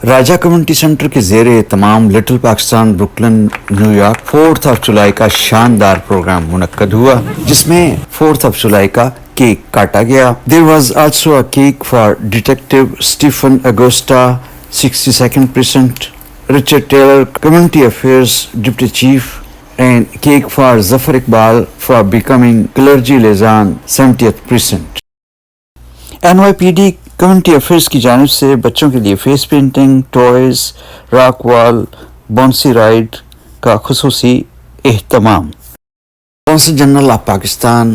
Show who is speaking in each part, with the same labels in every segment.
Speaker 1: راجہ community centre کے زیر اہتمام little Pakistan Brooklyn new York 4 جولائی کا شاندار پروگرام منعقد ہوا جس میں 4 جولائی کا کیک کاٹا گیا. There was also a cake for Detective Stephen Agosta, 62nd Precinct, Richard Taylor, Community Affairs Deputy Chief, and cake for Zafar Iqbal for becoming clergy liaison 70th Precinct. NYPD community affairs کی جانب سے بچوں کے لیے face painting, toys, rock وال، بونسی ride کا خصوصی اہتمام. Consul general of Pakistan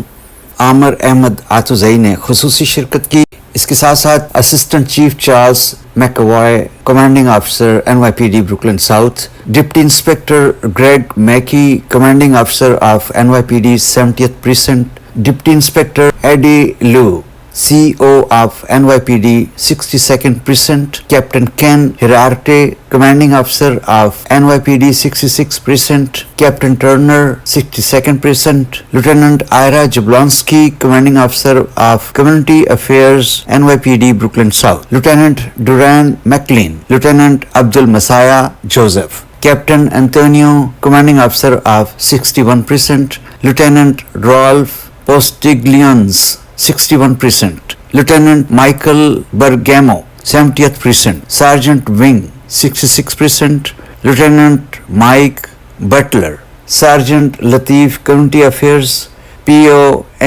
Speaker 1: Aamir Ahmed Atozai نے خصوصی شرکت کی. اس کے ساتھ ساتھ assistant chief Charles McCoy, commanding officer NYPD Brooklyn South, deputy inspector Greg Mackey, commanding officer of NYPD 70th Precinct، deputy inspector Eddie Lu, CO of NYPD 62nd Precinct, Captain Ken Hirarte, Commanding Officer of NYPD 66th Precinct, Captain Turner, 62nd Precinct, Lieutenant Ira Jablonski, Commanding Officer of Community Affairs, NYPD Brooklyn South, Lieutenant Duran McLean, Lieutenant Abdul Masaya Joseph, Captain Antonio, Commanding Officer of 61 Precinct, Lieutenant Rolf Postiglions, 61 Precinct, Lieutenant Michael Bergamo, 70th Precinct, Sergeant Wing, 66th Precinct, Lieutenant Mike Butler, Sergeant Latif, Community Affairs, PO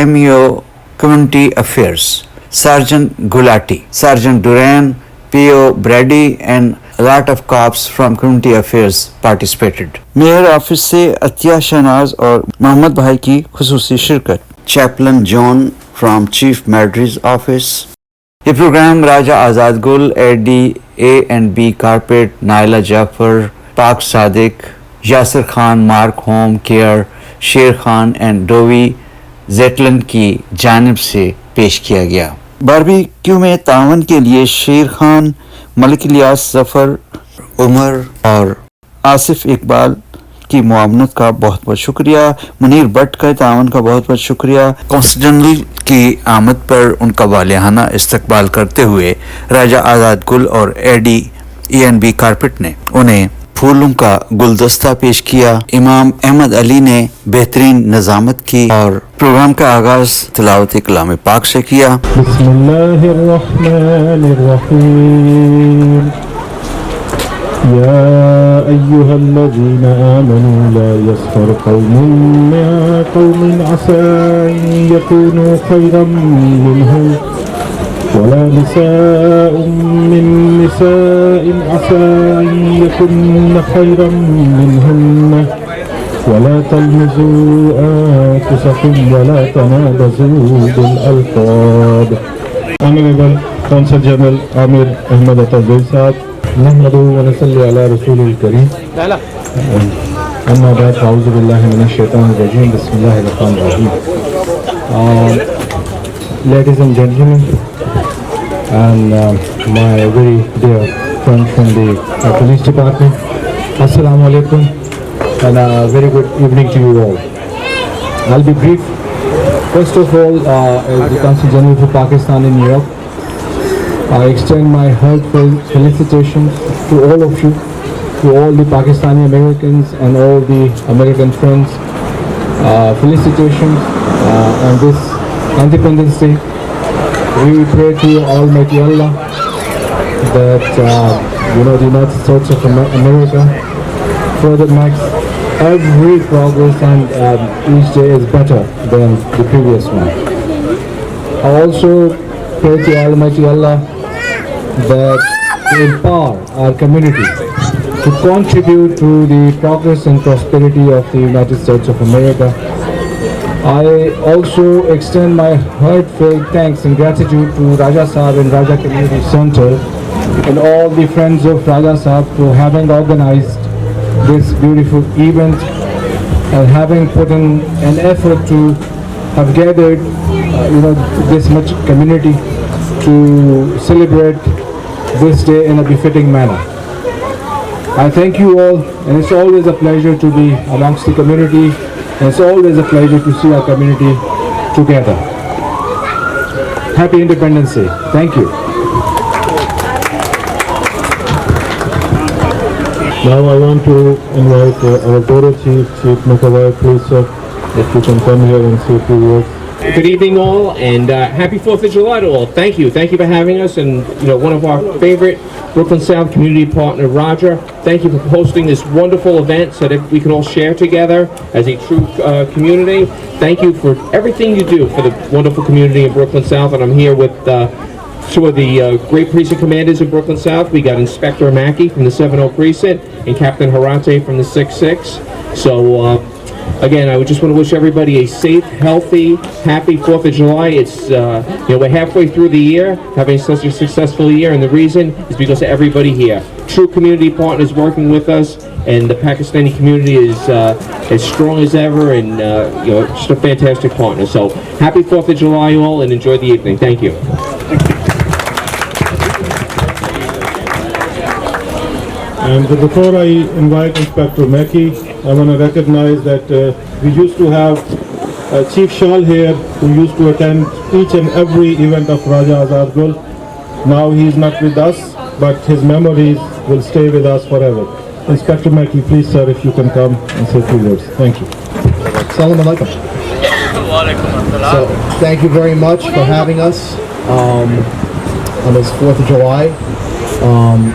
Speaker 1: MEO, Community Affairs, Sergeant Gulati, Sergeant Duran, PO Brady, and a lot of cops from Community Affairs participated. Mayor office سے عطیہ شہناز اور محمد بھائی کی خصوصی شرکت. Chaplain John from chief Maddrey's office. یہ programme Raja Azad Gul, AD&B carpet, Naila Jafar, Pak Sadiq, Yasir Khan, Mark home care, Sher Khan and do we زیٹلن کی جانب سے پیش کیا گیا. باربیکیو میں تعاون کے لیے شیر خان، ملک الیاس، ظفر، عمر اور آصف اقبال کی معاونت کا بہت بہت شکریہ. منیر بٹ کا تعاون کا بہت بہت شکریہ. قونصل جنرل کی آمد پر ان کا والہانہ استقبال کرتے ہوئے راجہ آزاد گل اور AD&B کارپیٹ نے انہیں پھولوں کا گلدستہ پیش کیا. امام احمد علی نے بہترین نظامت کی اور پروگرام کا آغاز تلاوت کلام پاک سے کیا.
Speaker 2: بسم اللہ الرحمن الرحیم. يا أيها الذين آمنوا لا يسخر قوم من قوم عسى أن يكونوا خيرا منهم ولا نساء من نساء عسى أن يكن خيرا منهن ولا تلمزوا أنفسكم ولا تنابزوا بالألقاب. Honorable Consul General Amir Ahmad Atazoi Sahab, نحمده ونصلي على رسول الكريم. أما بعد أعوذ بالله من الشيطان الرجيم. بسم الله الرحمن الرحيم. Ladies and gentlemen, and my very dear friends from the police department, Assalamu alaikum and a very good evening to you all. I'll be brief. First of all, as the Consul General for Pakistan in New York, I extend my heartfelt felicitations to all of you, to all the Pakistani Americans and all the American friends. Felicitations on this Independence Day. We pray to Almighty Allah that the United States of America further makes every progress and each day is better than the previous one. I also pray to Almighty Allah that to empower our community to contribute to the progress and prosperity of the United States of America. I also extend my heartfelt thanks and gratitude to Raja Sahab and Raja Community Center and all the friends of Raja Sahab for having organized this beautiful event and having put in an effort to have gathered this much community to celebrate this day in a befitting manner. I thank you all, and it's always a pleasure to be amongst the community, and it's always a pleasure to see our community together. Happy Independence Day. Thank you. Now I want to invite our Bureau Chief, Chief Mukawai, please sir, if you can come here and say a few words.
Speaker 3: Good evening, all, and happy 4th of July to all. Thank you for having us, and one of our favorite Brooklyn South community partner, Roger. Thank you for hosting this wonderful event so that we can all share together as a true community. Thank you for everything you do for the wonderful community in Brooklyn South, and I'm here with two of the great precinct commanders in Brooklyn South. We got Inspector Mackey from the 7-0 precinct and Captain Harate from the 6-6. So. Again, I would just want to wish everybody a safe, healthy, happy 4th of July. It's, we're halfway through the year, having such a successful year, and the reason is because of everybody here. True community partners working with us, and the Pakistani community is as strong as ever, and, just a fantastic partner. So, happy 4th of July, all, and enjoy the evening. Thank you.
Speaker 2: And before I invite Inspector Mackey, I want to recognize that we used to have Chief Shawl here, who used to attend each and every event of Raja Azad Gul. Now he is not with us, but his memories will stay with us forever. Inspector Mackey, please sir, if you can come and say a few words. Thank you.
Speaker 4: Assalamu alaikum. So, thank you very much for having us on this 4th of July.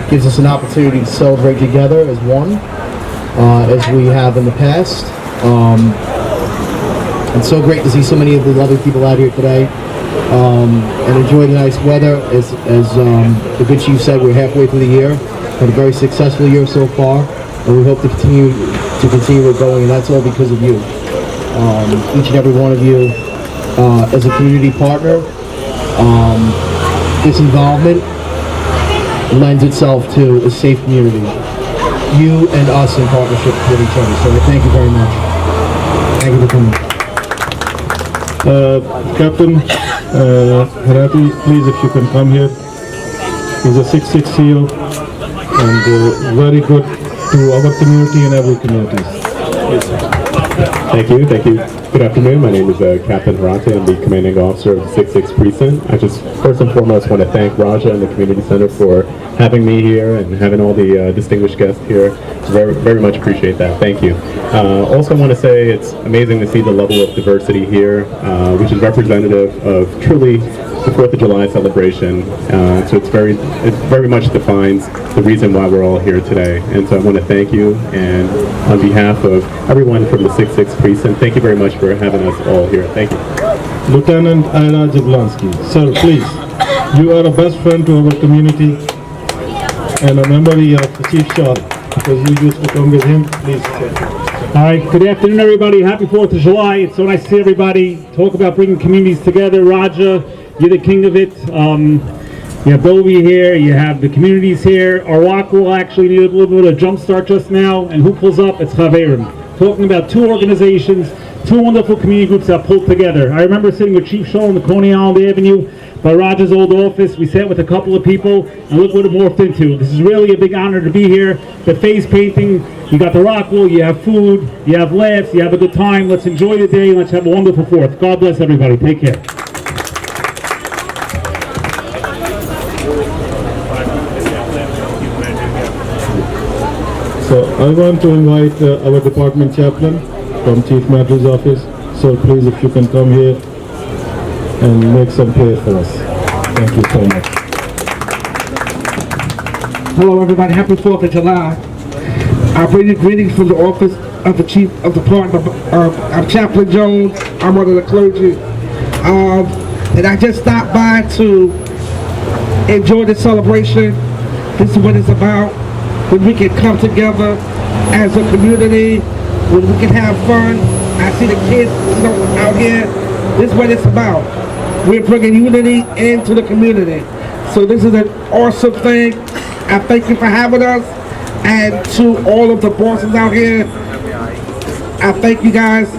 Speaker 4: Gives us an opportunity to celebrate together as one, as we have in the past. It's so great to see so many of the lovely people out here today, and enjoy the nice weather. As the good chief said, we're halfway through the year. Had a very successful year so far, and we hope to continue it going, and that's all because of you. Each and every one of you, as a community partner, this involvement lends itself to a safe community. You and us in partnership with each other. So I thank you very much. Thank you for coming.
Speaker 2: Captain Harati, please if you can come here. He's a 6-6 CEO and very good to our community and every community.
Speaker 5: Thank you. Good afternoon. My name is Captain Harate. I'm the commanding officer of the 6-6 precinct. I just first and foremost want to thank Raja and the community center for having me here and having all the distinguished guests here. Very, very much appreciate that. Thank you. Also want to say it's amazing to see the level of diversity here, which is representative of truly the 4th of July celebration. So it very much defines the reason why we're all here today. And so I want to thank you, and on behalf of everyone from the 6-6 precinct, thank you very much for having us all here. Thank you.
Speaker 2: Lieutenant Ira Jablonski, sir, please. You are a best friend to our community and a memory of the Chief Shaw, because you used to come with him. Please, sir.
Speaker 6: All right, good afternoon, everybody. Happy 4th of July. It's so nice to see everybody talk about bringing communities together. Raja, you're the king of it. You have Dolby here, you have the communities here. Arwak will actually need a little bit of a jump start just now. And who pulls up? It's Chaverim. Talking about two organizations, two wonderful community groups that pulled together. I remember sitting with Chief Shaw on the Coney Island Avenue by Raja's old office. We sat with a couple of people, and look what it morphed into. This is really a big honor to be here. The face painting, you got the rock wall, you have food, you have laughs, you have a good time. Let's enjoy the day, and let's have a wonderful 4th. God bless everybody. Take care.
Speaker 2: So I want to invite our department chaplain from Chief Matters office. So please, if you can come here and make some prayer for us. Thank you so much.
Speaker 7: Hello everybody, happy 4th of July. I bring you greetings from the office of the Chief of the Department. I'm Chaplain Jones. I'm one of the clergy. And I just stopped by to enjoy the celebration. This is what it's about. When we can come together as a community, when we can have fun. I see the kids out here. This is what it's about. We're bringing unity into the community. So this is an awesome thing. I thank you for having us. And to all of the bosses out here, I thank you guys.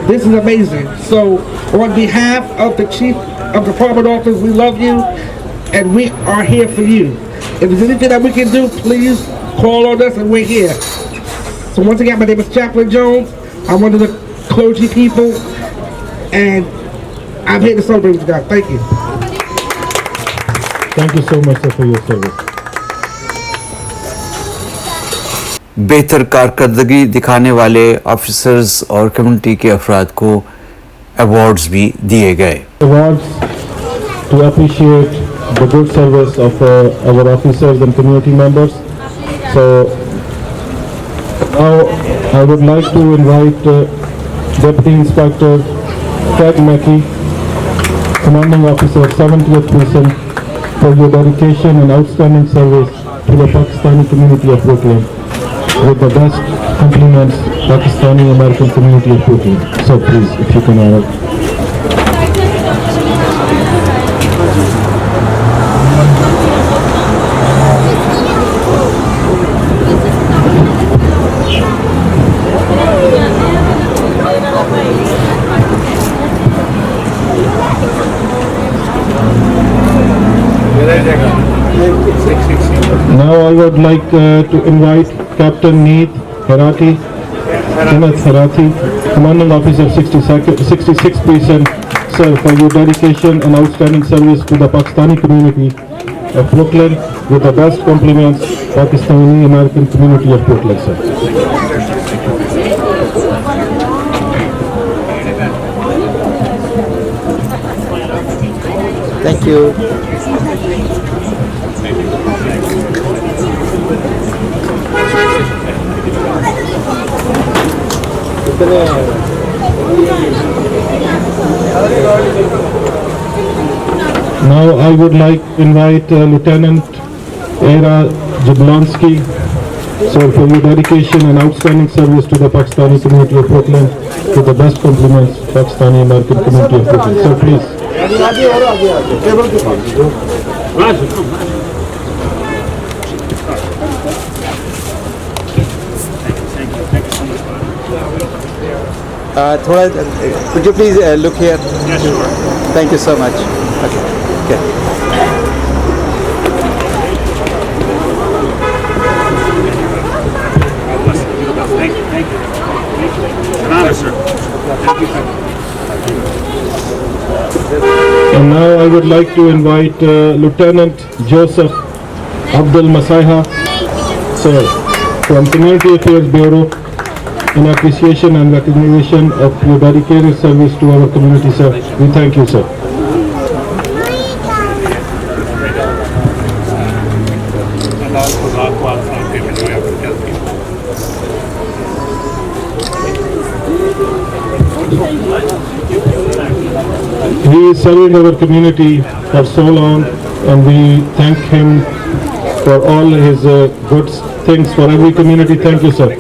Speaker 7: This is amazing. So on behalf of the Chief of the Department office, we love you and we are here for you. If there's anything that we can do, please call on us and we're here. So once again, my name is Chaplain Jones. I'm one of the clergy people and I'm here to celebrate with you guys. Thank you.
Speaker 2: Thank you so much, sir, for your service.
Speaker 1: بہتر کارکردگی دکھانے والے officers اور community کے افراد کو awards بھی دیے گئے.
Speaker 2: Awards to appreciate the good service of our officers and community members. So now I would like to invite Deputy Inspector Craig Mackey, Commanding Officer 70th Precinct, for your dedication and outstanding service to the Pakistani community of Brooklyn. With the best compliments, Pakistani American community of Brooklyn. So please, if you can honor. Now I would like to invite Captain Kenneth Harati, Commanding Officer 66th Precinct, sir, for your dedication and outstanding service to the Pakistani community of Brooklyn. With the best compliments, Pakistani American community of Brooklyn, sir.
Speaker 1: Thank you.
Speaker 2: Now I would like to invite Lieutenant Era Jablonski, sir, for your dedication and outstanding service to the Pakistani community of Brooklyn. With the best compliments, Pakistani American community of Brooklyn. Sir, please.
Speaker 1: Could you please look here? Yes, sure. Thank you so much. Okay.
Speaker 6: Thank you. An honor, sir. Thank you.
Speaker 2: And now I would like to invite Lieutenant Joseph Abdul Masaiha, sir, from Community Affairs Bureau, in appreciation and recognition of your dedicated service to our community, sir. We thank you, sir. He is serving our community for so long, and we thank him for all his good things for every community. Thank you, sir.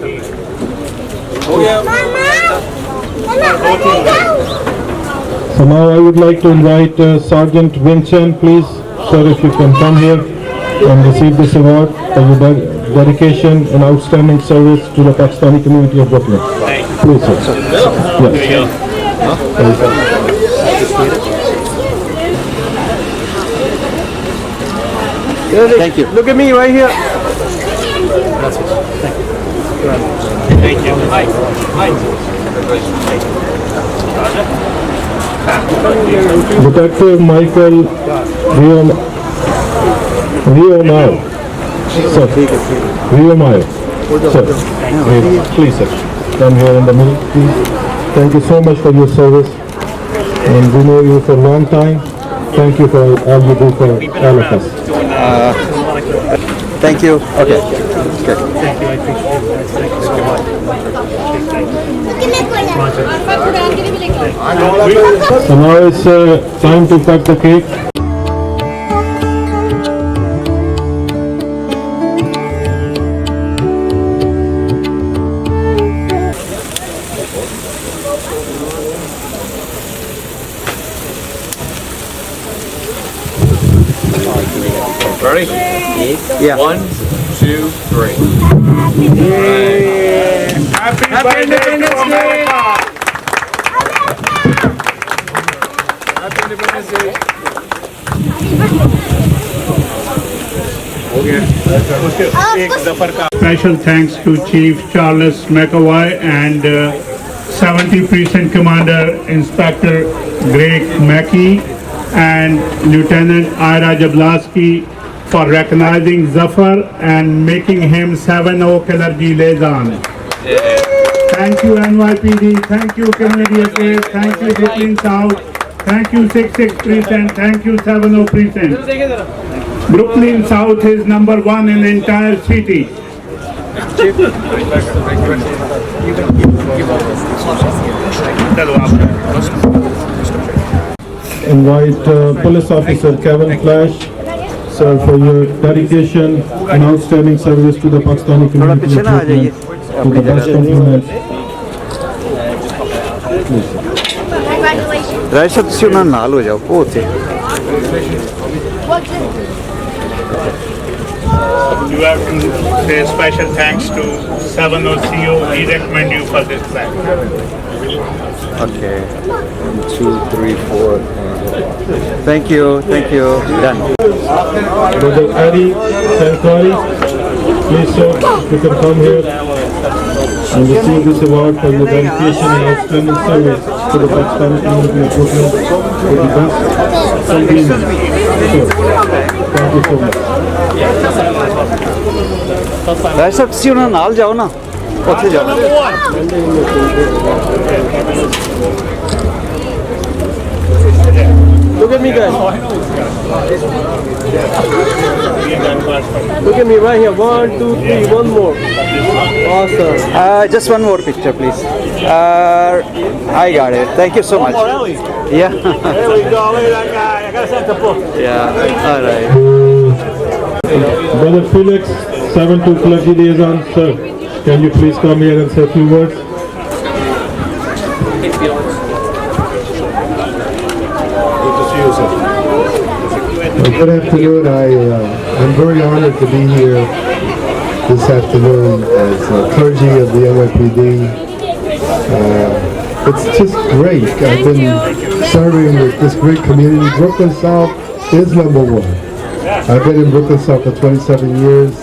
Speaker 2: So now I would like to invite Sergeant Wing Chen, please, sir, if you can come here and receive this award for your dedication and outstanding service to the Pakistani community of Brooklyn. Please, sir. Yes.
Speaker 1: Thank you.
Speaker 7: Look at me right here.
Speaker 3: Thank you. Hi.
Speaker 2: Detective Michael Rio Sir, Sir, please, sir, come here in the middle, please. Thank you so much for your service, and we know you for a long time. Thank you for all you do for all of us.
Speaker 1: Thank you. Okay. Good.
Speaker 2: So now it's time to cut the cake.
Speaker 8: Ready?
Speaker 1: Yeah.
Speaker 8: 1, 2, 3.
Speaker 7: Happy Independence Day. Happy Independence Day.
Speaker 6: Special thanks to Chief Charles McAvoy and 70 Precinct Commander Inspector Greg Mackey and Lieutenant Ira Jablonski for recognizing Zafar and making him 7-0 Energy liaison. Thank you NYPD, thank you Community Affairs, thank you Brooklyn South, thank you 66 Precinct, thank you 70 Precinct. Brooklyn South is number 1 in the entire city.
Speaker 2: Invite Police Officer Kevin Flash, sir, for your dedication and outstanding service to the Pakistani community. To the best compliments.
Speaker 1: राय साहब ਤੁਸੀਂ ਉਹਨਾਂ ਨਾਲ ਹੋ ਜਾਓ ਉਹ ਉੱਥੇ
Speaker 6: You have to say special thanks to 70 CO. We recommend you for this plan.
Speaker 1: Okay. 2, 3, 4. Thank you. Done.
Speaker 2: Brother Eddie Sankari, please sir, if you can come here and receive this award for your dedication and outstanding service to the Pakistani community of Brooklyn for the best compliment. Sure. Thank you so much.
Speaker 1: ਰਾਏ ਸਾਹਿਬ ਤੁਸੀਂ ਉਹਨਾਂ ਨਾਲ ਜਾਓ ਨਾ ਉੱਥੇ ਜਾਓ
Speaker 9: Look at me, guys. Look at me right here. 1, 2, 3. One more. Awesome.
Speaker 1: just one more picture please I got it, thank you so much.
Speaker 9: Really?
Speaker 1: Yeah.
Speaker 9: There we go. Look at that guy. I gotta send the book.
Speaker 1: Yeah, all right.
Speaker 2: Brother Felix, 7-2 Clergy Liaison, sir, can you please come here and say a few words?
Speaker 10: Good afternoon. I'm very honored to be here this afternoon as clergy of the NYPD. It's just great. I've been serving with this great community. Brooklyn South is number 1. I've been in Brooklyn South for 27 years,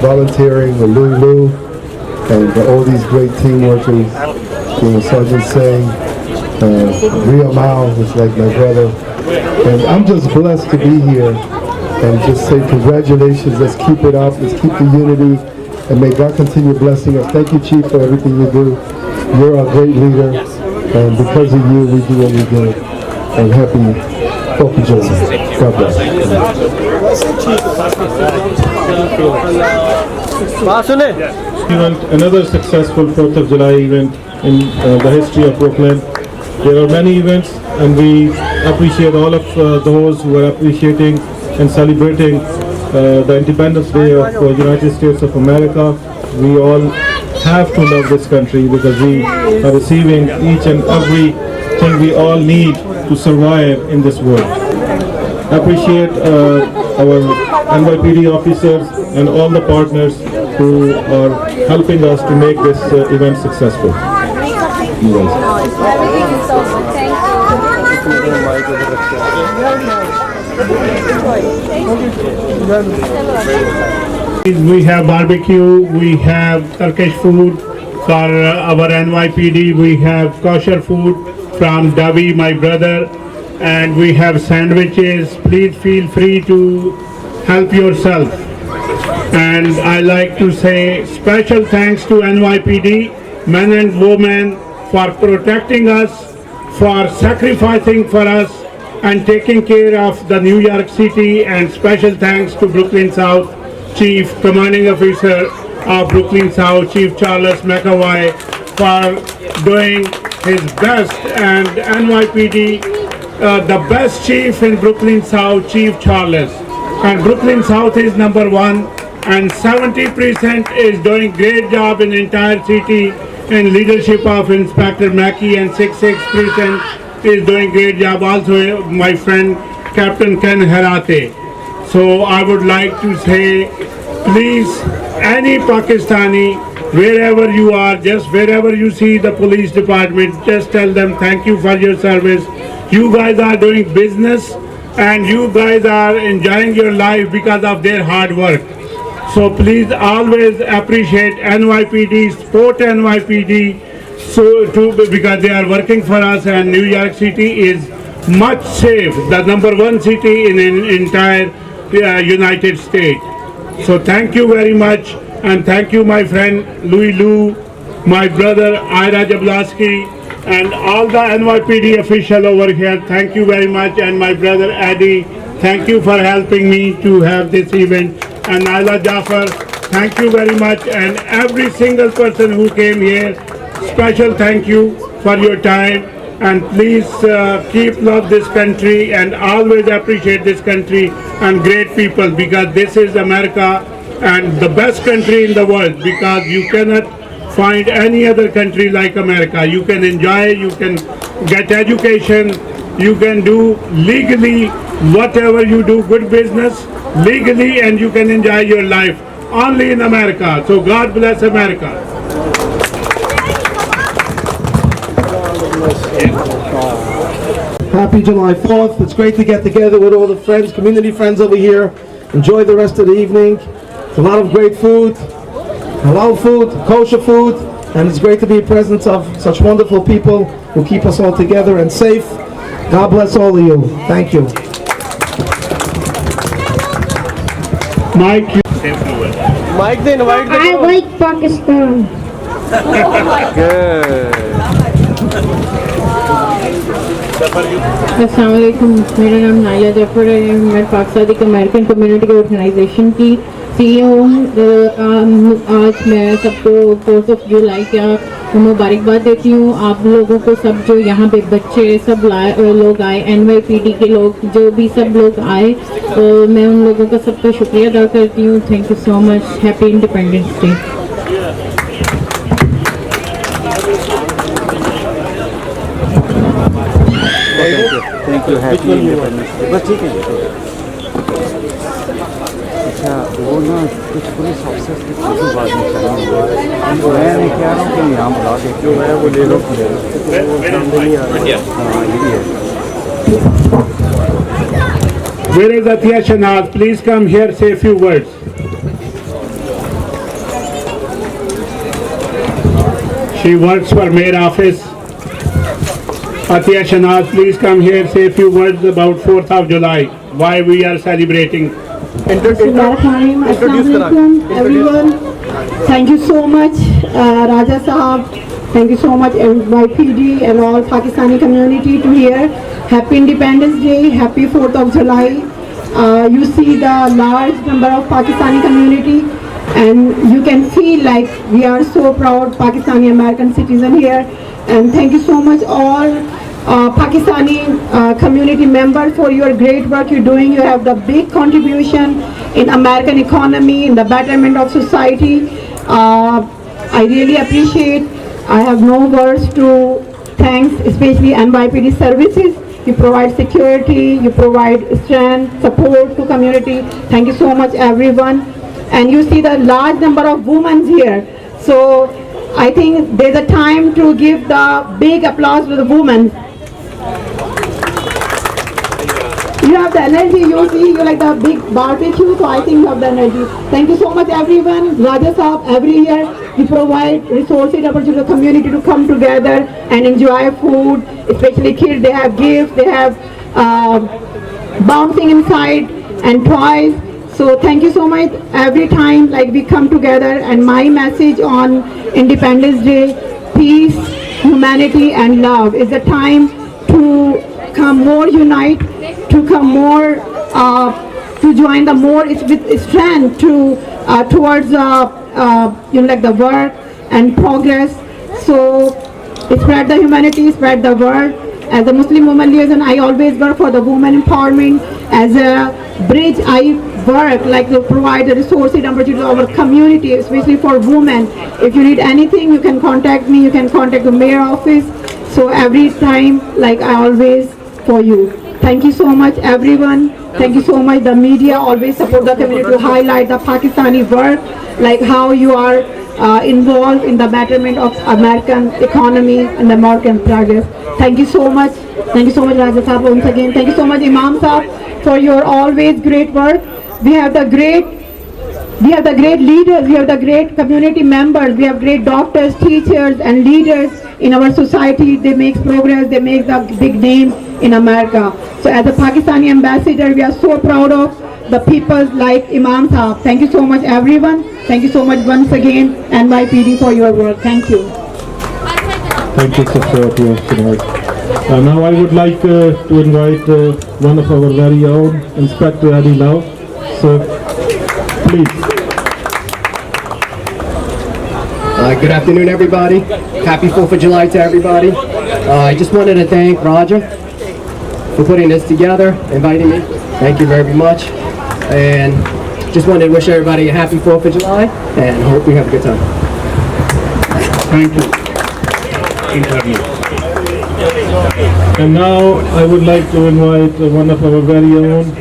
Speaker 10: volunteering with Lulu and all these great team workers. Sergeant Singh, Rio Mao is like my brother. And I'm just blessed to be here and just say congratulations. Let's keep it up. Let's keep the unity. And may God continue blessing us. Thank you, Chief, for everything you do. You're a great leader. And because of you, we do what we do. And happy 4th of July. God bless.
Speaker 2: Another successful 4th of July event in the history of Brooklyn. There are many events, and we appreciate all of those who are appreciating and celebrating the Independence Day of the United States of America. We all have to love this country because we are receiving each and every thing we all need to survive in this world. Appreciate our NYPD officers and all the partners who are helping us to make this event successful.
Speaker 6: We have barbecue, we have Turkish food for our NYPD, we have kosher food from Davi, my brother, and we have sandwiches. Please feel free to help yourself. And I like to say special thanks to NYPD, men and women, for protecting us, for sacrificing for us, and taking care of the New York City. And special thanks to Brooklyn South Chief Commanding Officer of Brooklyn South, Chief Charles McAvoy, for doing his best. And NYPD, the best chief in Brooklyn South, Chief Charles. And Brooklyn South is number 1. And 70% is doing great job in entire city in leadership of Inspector Mackey, and 66 Precinct is doing great job. Also my friend Captain Ken Herate. So I would like to say, please, any Pakistani, wherever you are, just wherever you see the police department, just tell them thank you for your service. You guys are doing business and you guys are enjoying your life because of their hard work. So please always appreciate NYPD, support NYPD, because they are working for us, and New York City is much safe, the number 1 city in entire United States. So thank you very much, and thank you my friend Louis Lou, my brother Ira Jablonski, and all the NYPD official over here. Thank you very much, and my brother Eddie, thank you for helping me to have this event. And Naila Jafar, thank you very much, and every single person who came here, special thank you for your time. And please keep love this country and always appreciate this country and great people, because this is America and the best country in the world, because you cannot find any other country like America. You can enjoy, you can get education, you can do legally whatever you do, good business legally, and you can enjoy your life only in America. So God bless America.
Speaker 7: Happy July 4th. It's great to get together with all the friends, community friends over here. Enjoy the rest of the evening. It's a lot of great food, halal food, kosher food, and it's great to be in presence of such wonderful people who keep us all together and safe. God bless all of you. Thank you.
Speaker 6: Mike,
Speaker 9: Mike, they invite the
Speaker 11: I like Pakistan. अस्सलाम वालेकुम, मेरा नाम Naila Zafar है। मैं पाकिस्तान एक American community organisation की CEO हूँ। आज मैं सबको 4th of जुलाई का मुबारकबाद देती हूँ। आप लोगों को सब जो यहाँ पे बच्चे सब लोग आए, NYPD के लोग जो भी सब लोग आए, तो मैं उन लोगों का सबका शुक्रिया अदा करती हूँ। Thank you so much. Happy independence day.
Speaker 1: Thank you. Happy independence day. बस ठीक है। अच्छा, वो ना कुछ पुलिस ऑफिसर्स की फोटो बाद में चाहिए। मैं नहीं कह रहा हूँ कि यहाँ बुला के जो है वो ले लो। हाँ, ये भी है।
Speaker 6: where is Atiya Shanaz? Please come here, say a few words. She works for Mayor Office. Atiya Shanaz, please come here, say a few words about 4th of July, why we are celebrating.
Speaker 11: Assalamualaikum everyone. Thank you so much, Raja Sahab. Thank you so much, NYPD and all Pakistani community to here. Happy Independence Day, happy 4th of July. You see the large number of Pakistani community, and you can feel like we are so proud Pakistani American citizen here. And thank you so much all Pakistani community members for your great work you're doing. You have the big contribution in American economy, in the betterment of society. I really appreciate. I have no words to thanks, especially NYPD services. You provide security, you provide strength, support to community. Thank you so much everyone. And you see the large number of women here. So I think there's a time to give the big applause to the women. You have the energy, you see, you like the big barbecue, so I think you have the energy. Thank you so much everyone. Raja Sahab, every year you provide resources, opportunity to the community to come together and enjoy food, especially kids, they have gifts, they have bouncing inside and toys. So thank you so much every time like we come together, and my message on Independence Day, peace, humanity and love is the time to come more unite, to come more to join the more with strength to towards like the work and progress. So spread the humanity, spread the word. As a Muslim woman liaison, I always work for the women empowerment. As a bridge, I work like to provide the resources and opportunities to our community, especially for women. If you need anything, you can contact me. You can contact the mayor office. So every time, like I always for you. Thank you so much, everyone. Thank you so much. The media always support the community to highlight the Pakistani work, like how you are involved in the betterment of American economy and American progress. Thank you so much. Thank you so much, Raja Sahab, once again. Thank you so much, Imam Sahab, for your always great work. We have the great leaders, we have the great community members, we have great doctors, teachers and leaders in our society. They make progress, they make the big name in America. So as a Pakistani ambassador, we are so proud of the people like Imam Saab. Thank you so much, everyone. Thank you so much once again, NYPD, for your work. Thank you.
Speaker 2: Thank you, Sister, to us tonight. Now I would like to invite one of our very own, Inspector Eddie Lau. So, please.
Speaker 4: Good afternoon, everybody. Happy 4th of July to everybody. I just wanted to thank Roger for putting this together, inviting me. Thank you very much. And just wanted to wish everybody a happy 4th of July and hope we have a good time.
Speaker 2: Thank you. And now I would like to invite one of our very own,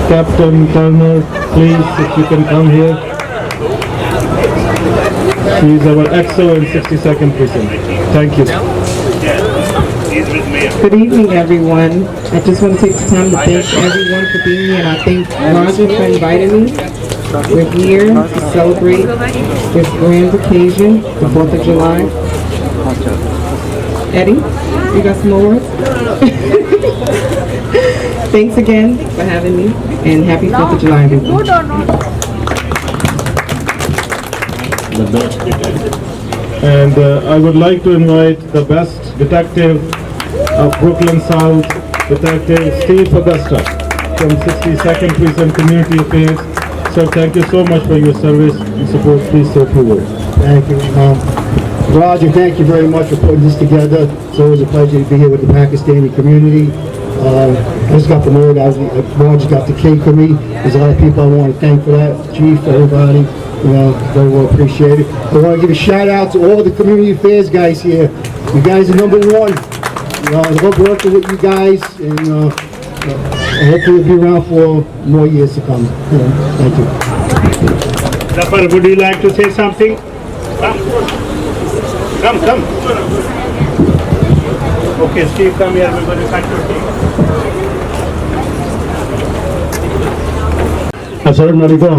Speaker 2: Captain Turner. Please, if you can come here. He is our EXO in 62nd Precinct. Thank you.
Speaker 12: Good evening, everyone. I just want to take the time to thank everyone for being here, and I thank Roger for inviting me. We're here to celebrate this grand occasion, the 4th of July. Eddie, you got some more words? Thanks again for having me, and happy 4th of July, everyone.
Speaker 2: And I would like to invite the best detective of Brooklyn South, Detective Steve Augusta from 62nd Precinct Community Affairs. Sir, thank you so much for your service and support. Please say a few words.
Speaker 4: Thank you. Roger, thank you very much for putting this together. It's always a pleasure to be here with the Pakistani community. I just got the word. Roger got the cake for me. There's a lot of people I want to thank for that. Chief, everybody, very well appreciated. I want to give a shout out to all the community affairs guys here. You guys are number one. I love working with you guys, and hopefully we'll be around for more years to come. Thank you.
Speaker 6: Zafar, would you like to say something? Come. Okay, Steve, come here. We're going to cut your cake.
Speaker 2: Assalamu alaikum.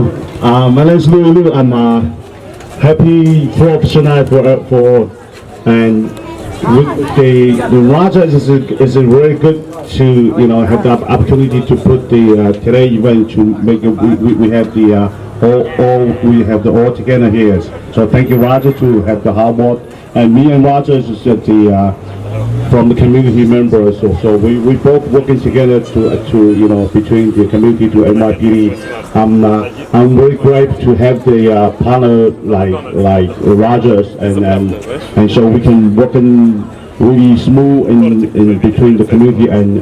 Speaker 2: My name is Lulu. I'm happy 4th of July and the Raja is very good to have the opportunity to put the today event to make it. We have the all together here. So thank you, Raja, to have the hard work, and me and Raja is just from the community members. So we both working together to between the community to NYPD. I'm very grateful to have the partner like Rogers and so we can work in really smooth in between the community and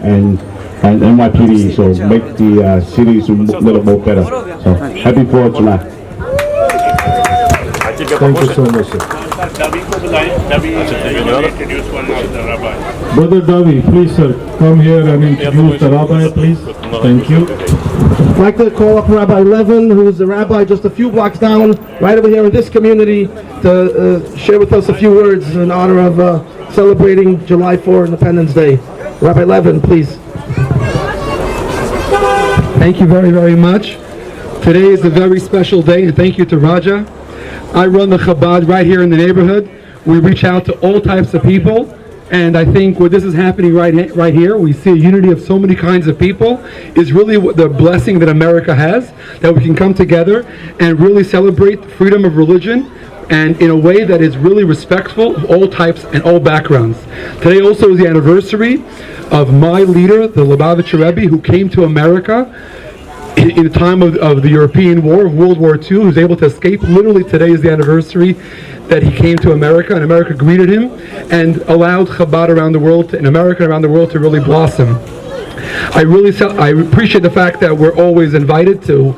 Speaker 2: NYPD. So make the cities a little more better. So happy 4th of July. Thank you so much, sir. Brother Davi, please, sir, come here and introduce the rabbi, please. Thank you.
Speaker 7: I'd like to call up Rabbi Levin, who is the rabbi just a few blocks down, right over here in this community, to share with us a few words in honor of celebrating July 4 Independence Day. Rabbi Levin, please.
Speaker 13: Thank you very, very much. Today is a very special day, and thank you to Raja. I run the Chabad right here in the neighborhood. We reach out to all types of people, and I think what this is happening right here, we see a unity of so many kinds of people, is really the blessing that America has, that we can come together and really celebrate freedom of religion, and in a way that is really respectful of all types and all backgrounds. Today also is the anniversary of my leader, the Lubavitcher Rebbe, who came to America in the time of the European War, of World War II, who was able to escape. Literally today is the anniversary that he came to America, and America greeted him and allowed Chabad around the world, in America and around the world, to really blossom. I appreciate the fact that we're always invited to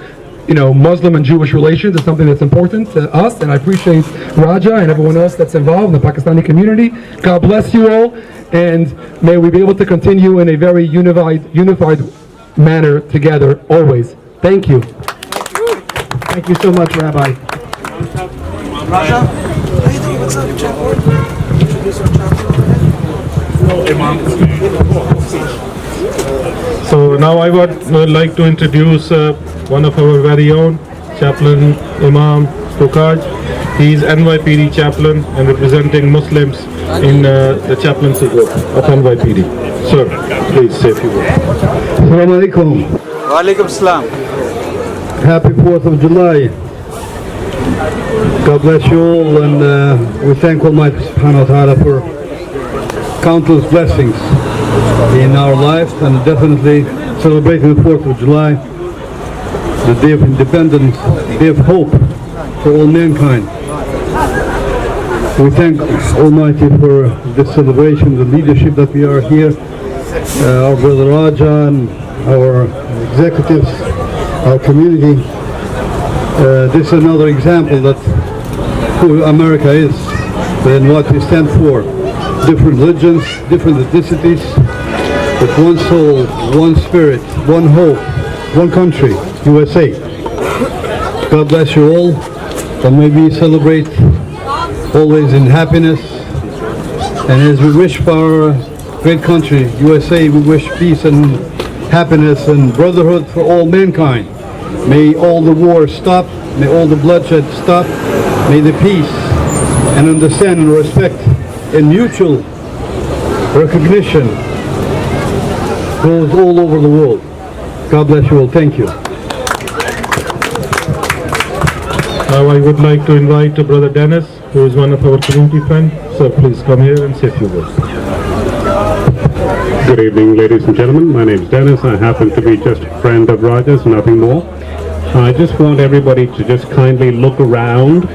Speaker 13: Muslim and Jewish relations. Is something that's important to us, and I appreciate Raja and everyone else that's involved in the Pakistani community. God bless you all, and may we be able to continue in a very unified manner together always. Thank you.
Speaker 7: Thank you so much, Rabbi.
Speaker 9: Raja, how you doing? What's up, Chapel? Introduce our
Speaker 2: So now I would like to introduce one of our very own, Chaplain Imam Fukaj. He is NYPD chaplain and representing Muslims in the chaplaincy group of NYPD. Sir, please say a few words.
Speaker 14: Assalamu alaikum.
Speaker 1: Walaikum Assalam.
Speaker 14: Happy 4th of July. God bless you all, and we thank Almighty Subhanahu wa Ta'ala for countless blessings in our lives, and definitely celebrating the 4th of July, the Day of Independence, Day of hope for all mankind. We thank Almighty for this celebration, the leadership that we are here, our brother Raja and our executives, our community. This is another example that who America is and what we stand for. Different religions, different ethnicities, but one soul, one spirit, one hope, one country, USA. God bless you all, and may we celebrate always in happiness. And as we wish for our great country, USA, we wish peace and happiness and brotherhood for all mankind. May all the wars stop, may all the bloodshed stop, may the peace and understanding and respect and mutual recognition goes all over the world. God bless you all. Thank you.
Speaker 2: Now I would like to invite Brother Dennis, who is one of our community friends. So please come here and say a few words.
Speaker 5: Good evening, ladies and gentlemen. My name is Dennis. I happen to be just a friend of Raja's, nothing more. I just want everybody to just kindly look around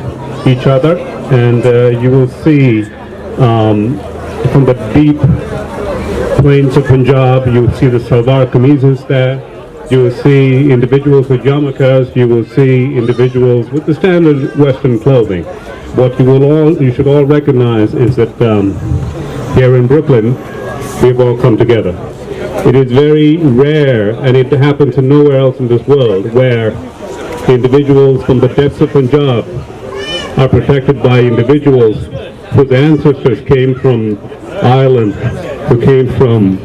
Speaker 5: each other, and you will see from the deep plains of Punjab, you will see the salwar kameezes there. You will see individuals with yarmulkes. You will see individuals with the standard Western clothing. What you should all recognize is that here in Brooklyn, we've all come together. It is very rare, and it happens nowhere else in this world, where individuals from the depths of Punjab are protected by individuals whose ancestors came from Ireland, who came from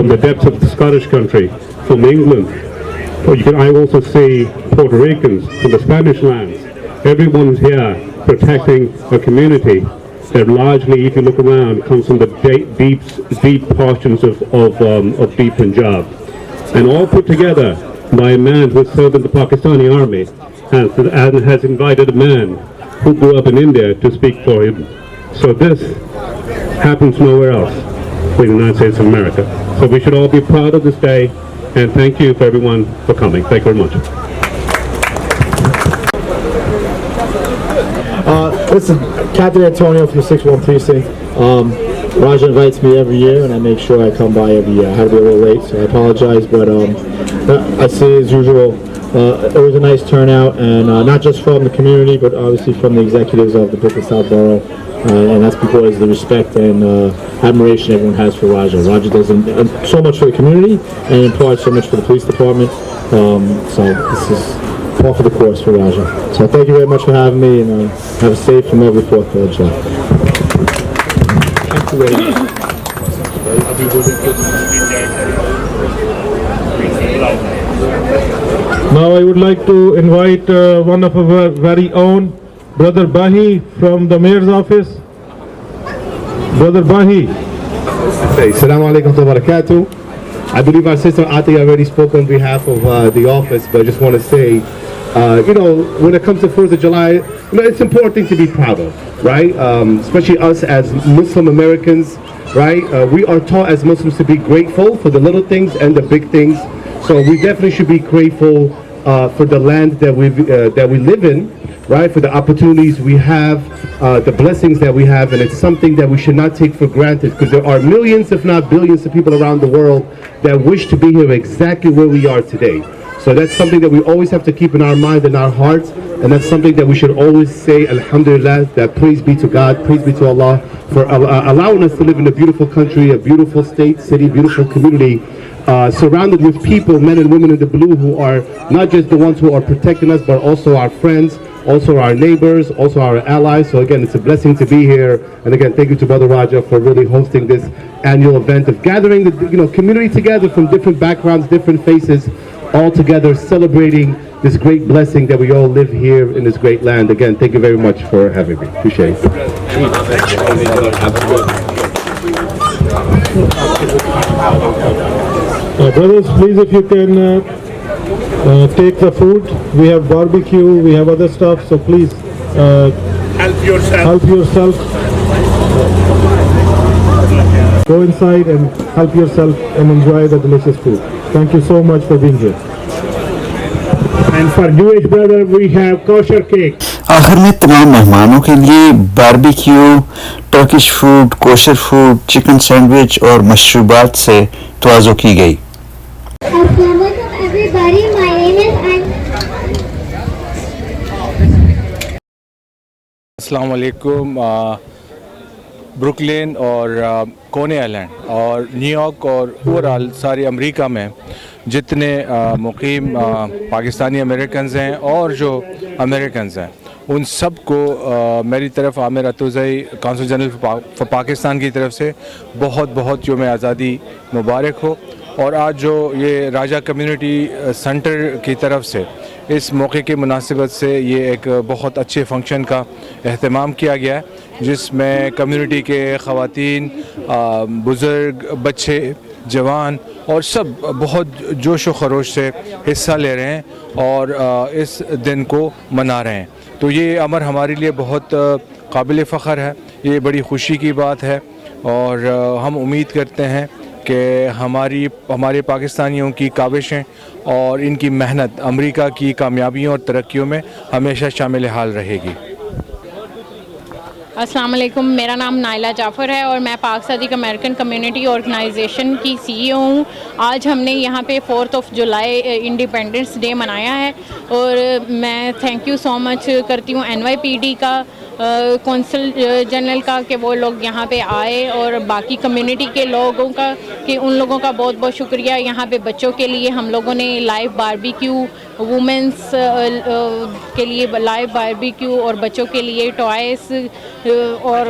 Speaker 5: the depths of the Scottish country, from England. I also see Puerto Ricans from the Spanish lands. Everyone's here protecting a community that largely, if you look around, comes from the deep portions of deep Punjab. And all put together by a man who served in the Pakistani army and has invited a man who grew up in India to speak for him. So this happens nowhere else in the United States of America. So we should all be proud of this day, and thank you for everyone for coming. Thank you very much.
Speaker 15: Listen, Captain Antonio from the 6-1 Precinct. Raja invites me every year, and I make sure I come by every year. I had to be a little late, so I apologize, but I say as usual, it was a nice turnout, and not just from the community, but obviously from the executives of the Brooklyn South Borough, and that's because of the respect and admiration everyone has for Raja. Raja does so much for the community, and imparts so much for the police department, so this is par for the course for Raja. So thank you very much for having me, and have a safe and lovely 4th of July.
Speaker 2: Now I would like to invite one of our very own, Brother Bahi from the Mayor's office. Brother Bahi.
Speaker 16: Assalamu alaikum wa barakatuh. I believe our sister Ati already spoke on behalf of the office, but I just want to say, when it comes to 4th of July, it's important to be proud of, right? Especially us as Muslim Americans, right? We are taught as Muslims to be grateful for the little things and the big things. So we definitely should be grateful for the land that we live in, right? For the opportunities we have, the blessings that we have, and it's something that we should not take for granted, because there are millions, if not billions, of people around the world that wish to be here exactly where we are today. So that's something that we always have to keep in our mind and our hearts, and that's something that we should always say, Alhamdulillah, that praise be to God, praise be to Allah for allowing us to live in a beautiful country, a beautiful state, city, beautiful community, surrounded with people, men and women in the blue, who are not just the ones who are protecting us, but also our friends, also our neighbors, also our allies. So again, it's a blessing to be here. And again, thank you to Brother Raja for really hosting this annual event of gathering the community together from different backgrounds, different faces, all together celebrating this great blessing that we all live here in this great land. Again, thank you very much for having me. Appreciate it.
Speaker 2: Brothers, please, if you can take the food. We have barbecue, we have other stuff, so please help yourself. Go inside and help yourself and enjoy the delicious food. Thank you so much for being here.
Speaker 6: And for Jewish brother, we have kosher cake.
Speaker 1: آخر میں تمام مہمانوں کے لیے barbecue, Turkish food, کوشر food, chicken sandwich اور مشروبات سے توازو کی گئی.
Speaker 17: Assalamualaikum everybody, my name is
Speaker 18: السلام علیکم. بروکلین اور کونی آئلینڈ اور نیو یارک اور اوورال ساری امریکہ میں جتنے مقیم پاکستانی امریکنز ہیں اور جو امریکنز ہیں ان سب کو میری طرف عامر اتوزئی کونسل جنرل فار پاکستان کی طرف سے بہت بہت یوم آزادی مبارک ہو. اور آج جو یہ راجہ کمیونٹی سینٹر کی طرف سے اس موقع کی مناسبت سے یہ ایک بہت اچھے فنکشن کا اہتمام کیا گیا ہے جس میں کمیونٹی کے خواتین، بزرگ، بچے، جوان اور سب بہت جوش و خروش سے حصہ لے رہے ہیں اور اس دن کو منا رہے ہیں. تو یہ امر ہمارے لیے بہت قابل فخر ہے، یہ بڑی خوشی کی بات ہے اور ہم امید کرتے ہیں کہ ہمارے پاکستانیوں کی کاوشیں اور ان کی محنت امریکہ کی کامیابیوں اور ترقیوں میں ہمیشہ شامل حال رہے گی.
Speaker 19: السلام علیکم، میرا نام نائلہ جعفر ہے اور میں پاک صدیق امریکن کمیونٹی آرگنائزیشن کی CEO ہوں. آج ہم نے یہاں پہ 4 جولائی انڈیپینڈنس ڈے منایا ہے اور میں تھینک یو سو مچ کرتی ہوں NYPD کا، کونسل جنرل کا کہ وہ لوگ یہاں پہ آئے اور باقی کمیونٹی کے لوگوں کا کہ ان لوگوں کا بہت بہت شکریہ. یہاں پہ بچوں کے لیے ہم لوگوں نے لائیو باربیکیو، وومنس کے لیے لائیو باربیکیو اور بچوں کے لیے ٹوائز اور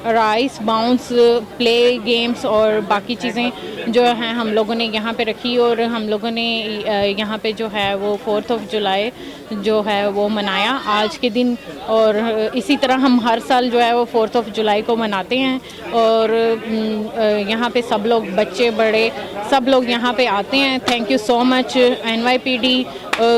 Speaker 19: رائس باؤنس، پلے گیمز اور باقی چیزیں جو ہیں ہم لوگوں نے یہاں پہ رکھی اور ہم لوگوں نے یہاں پہ جو ہے وہ 4 جولائی جو ہے وہ منایا آج کے دن. اور اسی طرح ہم ہر سال جو ہے وہ 4 جولائی کو مناتے ہیں اور یہاں پہ سب لوگ بچے بڑے سب لوگ یہاں پہ آتے ہیں. Thank you so much NYPD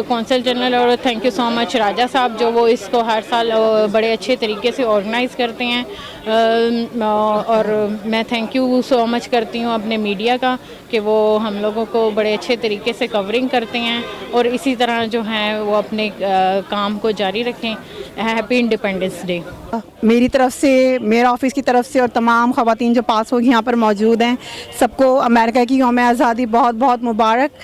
Speaker 19: council general اور تھینک یو سو مچ راجہ صاحب جو وہ اس کو ہر سال بڑے اچھے طریقے سے آرگنائز کرتے ہیں. اور میں تھینک یو سو مچ کرتی ہوں اپنے میڈیا کا کہ وہ ہم لوگوں کو بڑے اچھے طریقے سے کورنگ کرتے ہیں اور اسی طرح جو ہیں وہ اپنے کام کو جاری رکھیں. Happy independence day.
Speaker 11: میری طرف سے، میرا آفس کی طرف سے اور تمام خواتین جو پاس ہوگی یہاں پر موجود ہیں سب کو امریکہ کی یوم آزادی بہت بہت مبارک.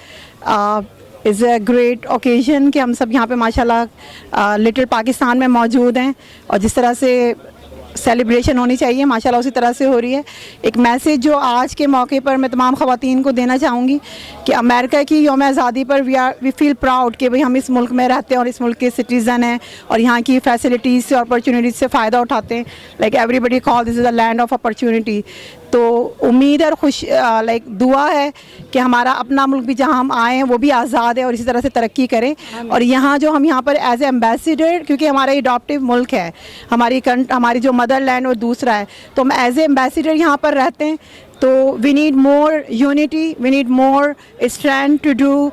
Speaker 11: از اے گریٹ اوکیزن کہ ہم سب یہاں پہ ماشاءاللہ لٹل پاکستان میں موجود ہیں اور جس طرح سے سیلیبریشن ہونی چاہیے ماشاءاللہ اسی طرح سے ہو رہی ہے. ایک میسیج جو آج کے موقع پر میں تمام خواتین کو دینا چاہوں گی کہ امریکہ کی یوم آزادی پر وی فیل پراؤڈ کہ بھئی ہم اس ملک میں رہتے ہیں اور اس ملک کے سٹیزن ہیں اور یہاں کی فیسلٹیز سے اور اپرچونیٹیز سے فائدہ اٹھاتے ہیں. Like everybody call this as a land of opportunity. تو امید اور لائک دعا ہے کہ ہمارا اپنا ملک بھی جہاں ہم آئے ہیں وہ بھی آزاد ہے اور اسی طرح سے ترقی کریں. اور یہاں جو ہم یہاں پر ایز اے ایمبیسیڈر کیونکہ ہمارا اڈاپٹیو ملک ہے، ہماری جو مدر لینڈ اور دوسرا ہے تو ہم ایز اے ایمبیسیڈر یہاں پر رہتے ہیں. تو we need more unity, we need more strength to do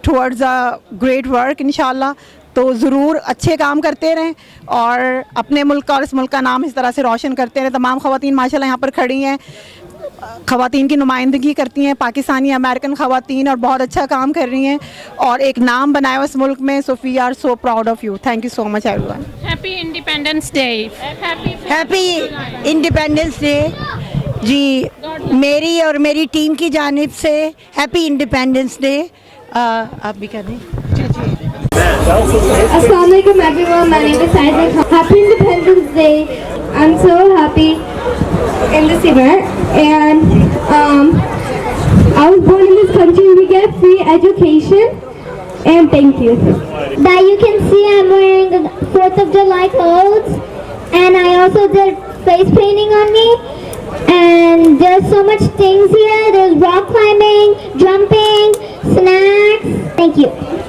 Speaker 11: towards a great work انشاءاللہ. تو ضرور اچھے کام کرتے رہیں اور اپنے ملک کا اور اس ملک کا نام اس طرح سے روشن کرتے رہیں. تمام خواتین ماشاءاللہ یہاں پر کھڑی ہیں، خواتین کی نمائندگی کرتی ہیں، پاکستانی امریکن خواتین اور بہت اچھا کام کر رہی ہیں اور ایک نام بنایا ہوا اس ملک میں. So we are so proud of you. Thank you so much everyone.
Speaker 19: Happy independence day.
Speaker 20: Happy independence day. جی میری اور میری ٹیم کی جانب سے ہیپی انڈیپینڈنس ڈے. آپ بھی کہہ دیں.
Speaker 17: Assalamualaikum everyone, my name is Isaac. Happy Independence Day. I'm so happy in this event and I was born in this country. We get free education and thank you. That you can see I'm wearing the 4th of July clothes and I also did face painting on me and there's so much things here. There's rock climbing, jumping, snacks. Thank you.